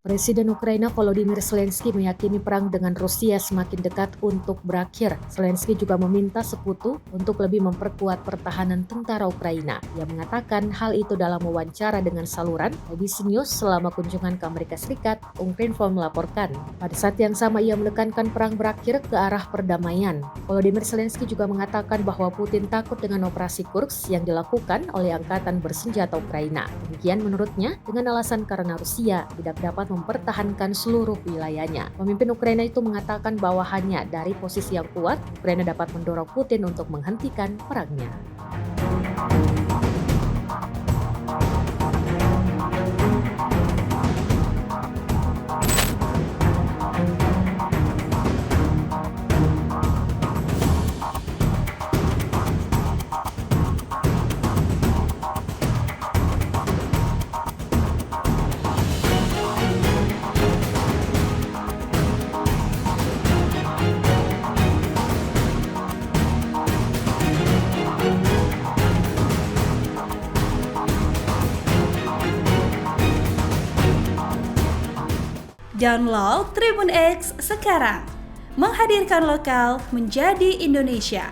Presiden Ukraina Volodymyr Zelensky meyakini perang dengan Rusia semakin dekat untuk berakhir. Zelensky juga meminta sekutu untuk lebih memperkuat pertahanan tentara Ukraina. Ia mengatakan hal itu dalam wawancara dengan saluran ABC News selama kunjungan ke Amerika Serikat, Ukrinform melaporkan. Pada saat yang sama ia menekankan perang berakhir ke arah perdamaian. Volodymyr Zelensky juga mengatakan bahwa Putin takut dengan operasi Kursk yang dilakukan oleh Angkatan Bersenjata Ukraina. Demikian menurutnya dengan alasan karena Rusia tidak dapat mempertahankan seluruh wilayahnya. Pemimpin Ukraina itu mengatakan bahwa hanya dari posisi yang kuat, Ukraina dapat mendorong Putin untuk menghentikan perangnya. Download Tribun X sekarang, menghadirkan lokal menjadi Indonesia.